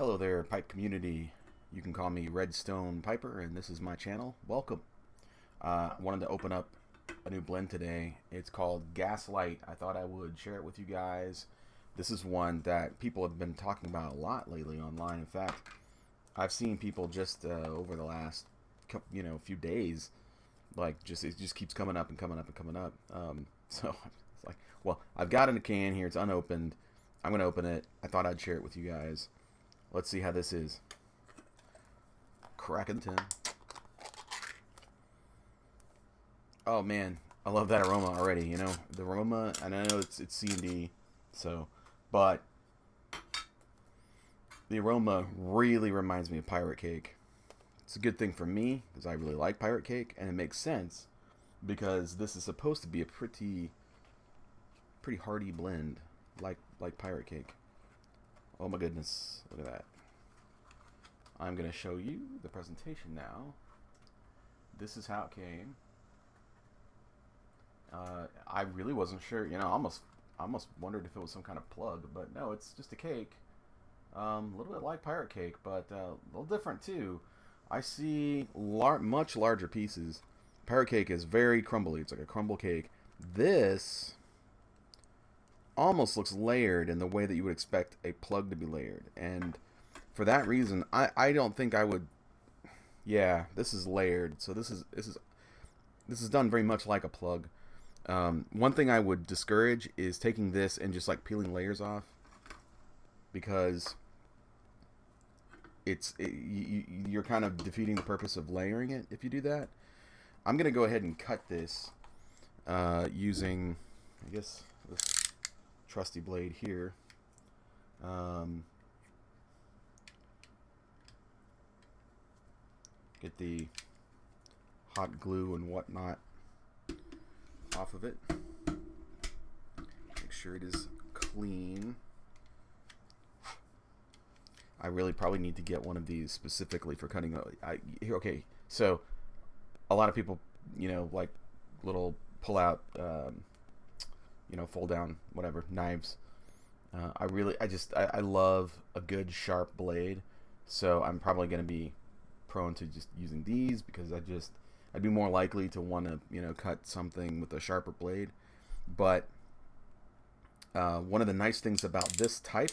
Hello there, pipe community. You can call me Redstone Piper, and this is my channel. Welcome. Wanted to open up a new blend today. It's called Gaslight. I thought I would share it with you guys. This is one that people have been talking about a lot lately online. In fact, I've seen people just over the last few days, like it just keeps coming up and coming up and coming up. So it's like, well, I've got it in a can here. It's unopened. I'm gonna open it. I thought I'd share it with you guys. Let's see how this is. Cracking 10. Oh man, I love that aroma already. You know, the aroma, and I know it's C&D, so, but the aroma really reminds me of pirate cake. It's a good thing for me because I really like pirate cake, and it makes sense because this is supposed to be a pretty hearty blend, like pirate cake. Oh my goodness, look at that. I'm going to show you the presentation now. This is how it came. I really wasn't sure, I almost wondered if it was some kind of plug, but no, it's just a cake. A little bit like pirate cake, but a little different too. I see much larger pieces. Pirate cake is very crumbly. It's like a crumble cake. This almost looks layered in the way that you would expect a plug to be layered, and for that reason I don't think I would. Yeah, this is layered, so this is done very much like a plug. One thing I would discourage is taking this and just like peeling layers off, because you're kind of defeating the purpose of layering it if you do that. I'm gonna go ahead and cut this using, I guess, this trusty blade here. Get the hot glue and whatnot off of it. Make sure it is clean. I really probably need to get one of these specifically for cutting. Okay, so a lot of people, like little pull out, fold down, whatever, knives. I love a good sharp blade, so I'm probably going to be prone to just using these because I'd be more likely to want to cut something with a sharper blade. But one of the nice things about this type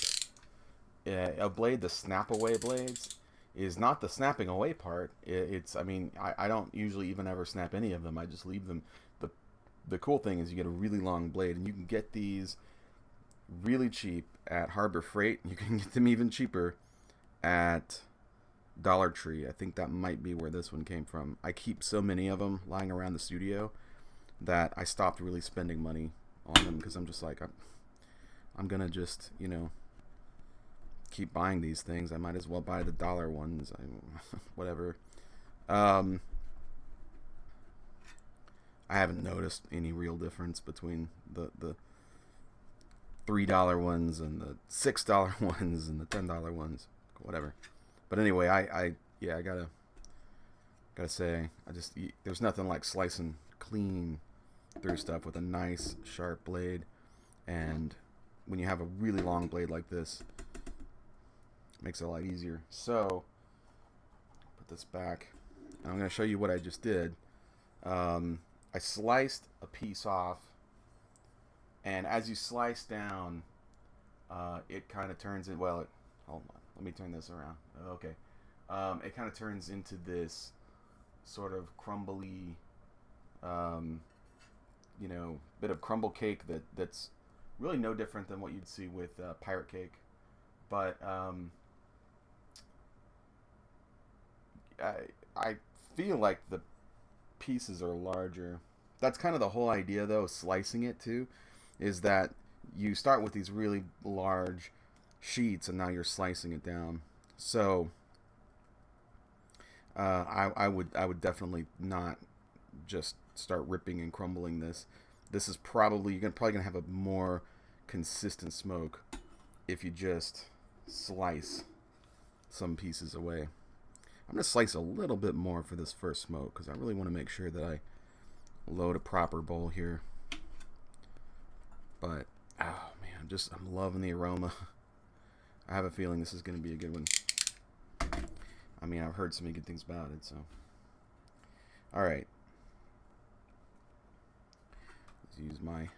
of blade, the snap away blades, is not the snapping away part. I don't usually even ever snap any of them. I just leave them. The cool thing is you get a really long blade, and you can get these really cheap at Harbor Freight. You can get them even cheaper at Dollar Tree. I think that might be where this one came from. I keep so many of them lying around the studio that I stopped really spending money on them because I'm just like, I'm gonna just keep buying these things. I might as well buy the dollar ones. Whatever. I haven't noticed any real difference between the $3 ones and the $6 ones and the $10 ones. Whatever. But anyway, I gotta say, there's nothing like slicing clean through stuff with a nice sharp blade, and when you have a really long blade like this, it makes it a lot easier. So put this back, and I'm gonna show you what I just did. I sliced a piece off, and as you slice down, it kind of turns in. Well, hold on. Let me turn this around. Okay. It kind of turns into this sort of crumbly, bit of crumble cake that's really no different than what you'd see with pirate cake. But I feel like the pieces are larger. That's kind of the whole idea, though, slicing it too, is that you start with these really large sheets and now you're slicing it down. So I would definitely not just start ripping and crumbling this. This is probably gonna have a more consistent smoke if you just slice some pieces away. I'm gonna slice a little bit more for this first smoke because I really want to make sure that I load a proper bowl here. But oh man, I'm loving the aroma. I have a feeling this is going to be a good one. I mean, I've heard so many good things about it, so. Alright. Let's use my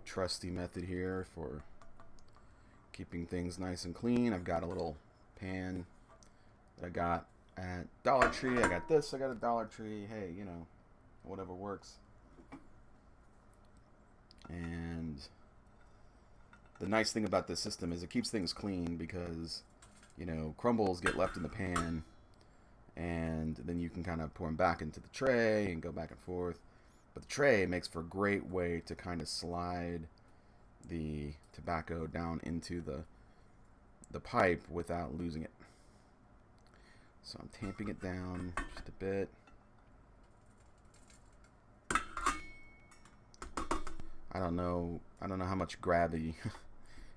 trusty method here for keeping things nice and clean. I've got a little pan that I got at Dollar Tree. I got this. I got a Dollar Tree. Hey, you know, whatever works. And the nice thing about this system is it keeps things clean because, you know, crumbles get left in the pan and then you can kind of pour them back into the tray and go back and forth. But the tray makes for a great way to kind of slide the tobacco down into the pipe without losing it. So I'm tamping it down just a bit. I don't know how much gravity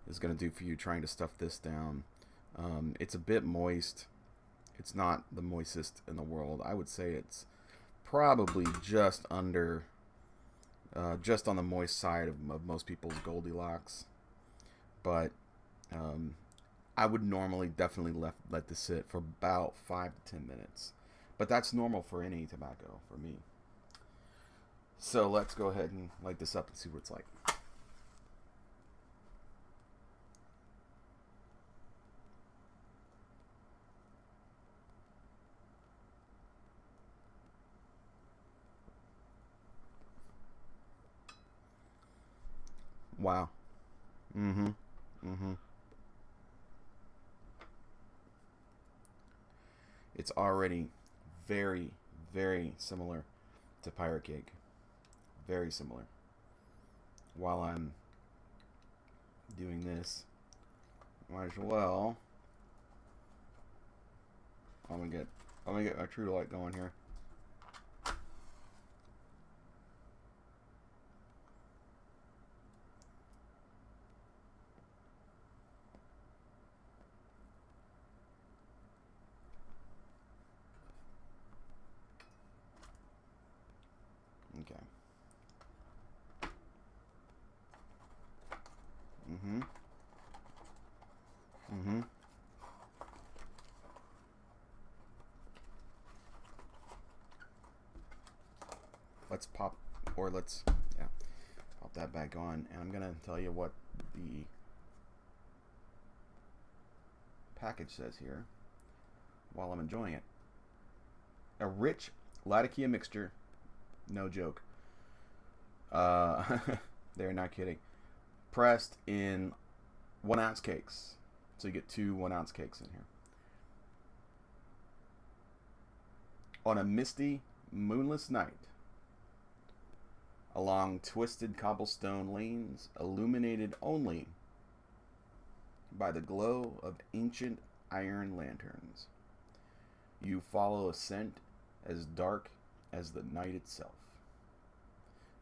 is going to do for you trying to stuff this down. It's a bit moist. It's not the moistest in the world. I would say it's probably just under, just on the moist side of most people's Goldilocks. But I would normally definitely let this sit for about 5 to 10 minutes. But that's normal for any tobacco, for me. So let's go ahead and light this up and see what it's like. Wow. Mm-hmm. Mm-hmm. It's already very, very similar to pirate cake. Very similar. While I'm doing this, might as well. I'm gonna get my true light going here. Okay. Mm-hmm. Mm-hmm. Let's pop that back on, and I'm gonna tell you what the package says here while I'm enjoying it. A rich Latakia mixture, no joke. They're not kidding. Pressed in 1 ounce cakes, so you get 2 1 ounce cakes in here. On a misty, moonless night, along twisted cobblestone lanes, illuminated only by the glow of ancient iron lanterns, you follow a scent as dark as the night itself.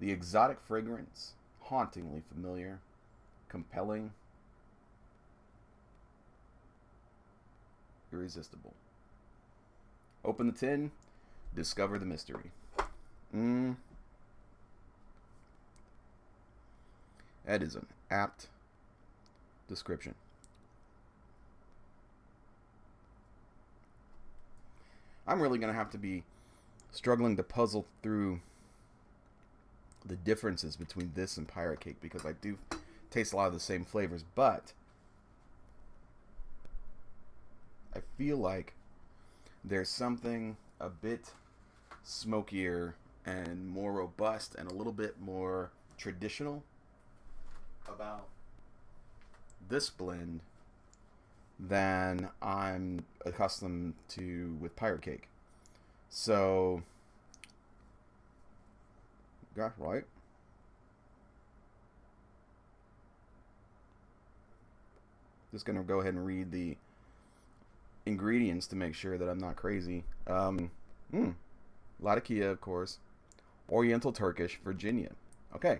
The exotic fragrance, hauntingly familiar, compelling, irresistible. Open the tin, discover the mystery. That is an apt description. I'm really going to have to be struggling to puzzle through the differences between this and pirate cake, because I do taste a lot of the same flavors, but I feel like there's something a bit smokier and more robust and a little bit more traditional about this blend than I'm accustomed to with pirate cake. So, Gaslight. Just gonna go ahead and read the ingredients to make sure that I'm not crazy. Latakia, of course. Oriental Turkish, Virginia. Okay.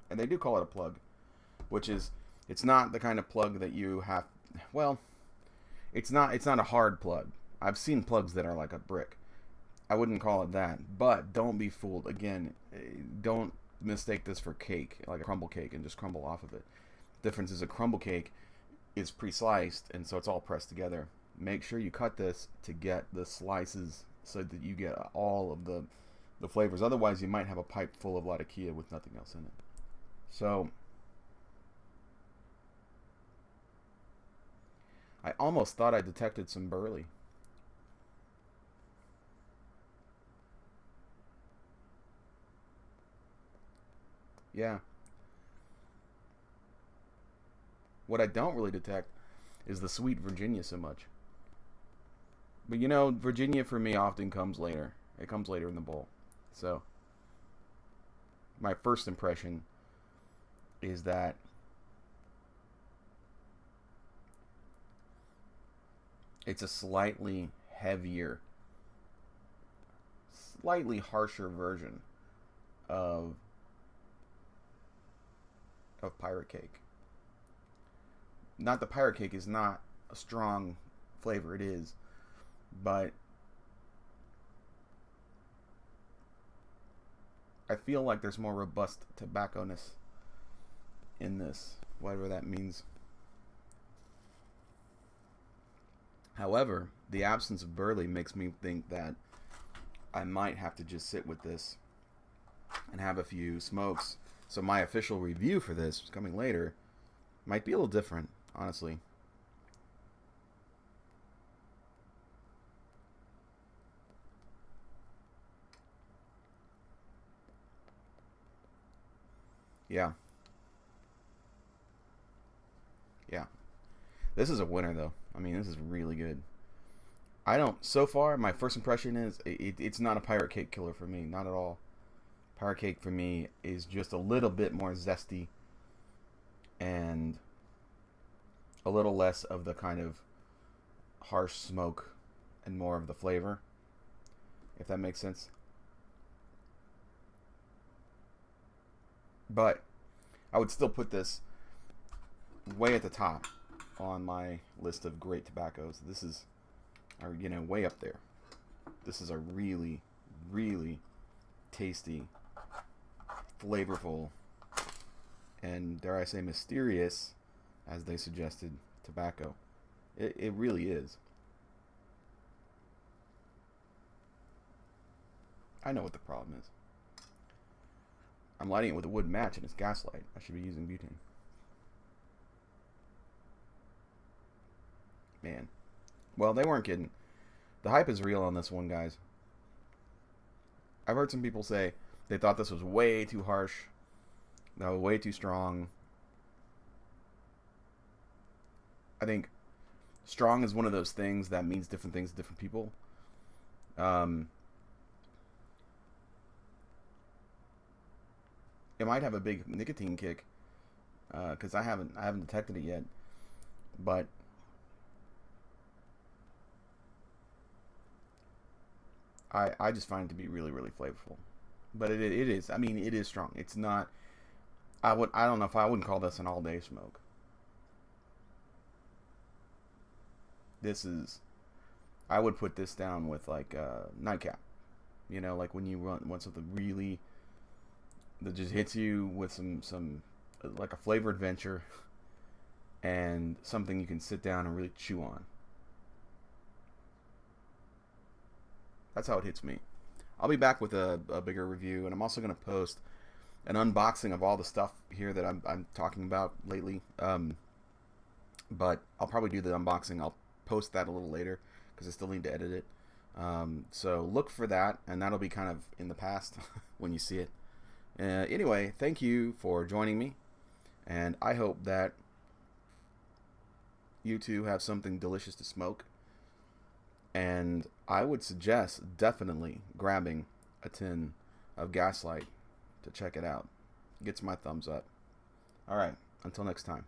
And they do call it a plug, which is, it's not the kind of plug that you have, well, it's not a hard plug. I've seen plugs that are like a brick. I wouldn't call it that, but don't be fooled. Again, don't mistake this for cake, like a crumble cake, and just crumble off of it. Difference is a crumble cake is pre-sliced, and so it's all pressed together. Make sure you cut this to get the slices so that you get all of the flavors. Otherwise, you might have a pipe full of latakia with nothing else in it. So I almost thought I detected some burley. Yeah. What I don't really detect is the sweet Virginia so much. But you know, Virginia for me often comes later. It comes later in the bowl. So my first impression is that it's a slightly heavier, slightly harsher version of pirate cake. Not the pirate cake is not a strong flavor, it is, but I feel like there's more robust tobacco-ness in this, whatever that means. However, the absence of burley makes me think that I might have to just sit with this and have a few smokes. So my official review for this, coming later, might be a little different, honestly. Yeah. Yeah. This is a winner, though. I mean, this is really good. I don't, so far, my first impression is it's not a pirate cake killer for me. Not at all. Pirate cake for me is just a little bit more zesty and a little less of the kind of harsh smoke and more of the flavor, if that makes sense. But I would still put this way at the top on my list of great tobaccos. This is, you know, way up there. This is a really, really tasty, flavorful, and dare I say mysterious, as they suggested, tobacco. It really is. I know what the problem is. I'm lighting it with a wood match and it's Gaslight. I should be using butane. Man. Well, they weren't kidding. The hype is real on this one, guys. I've heard some people say they thought this was way too harsh. No, way too strong. I think strong is one of those things that means different things to different people. It might have a big nicotine kick because I haven't detected it yet, but I just find it to be really, really flavorful. But it is, I mean, it is strong. It's not. I don't know if I wouldn't call this an all day smoke. This is, I would put this down with like nightcap. You know, like when you want something really that just hits you with some like a flavor adventure and something you can sit down and really chew on. That's how it hits me. I'll be back with a bigger review, and I'm also going to post an unboxing of all the stuff here that I'm talking about lately. But I'll probably do the unboxing. I'll post that a little later because I still need to edit it. So look for that, and that'll be kind of in the past when you see it. Anyway, thank you for joining me, and I hope that you two have something delicious to smoke. And I would suggest definitely grabbing a tin of Gaslight to check it out. Gets my thumbs up. All right, until next time.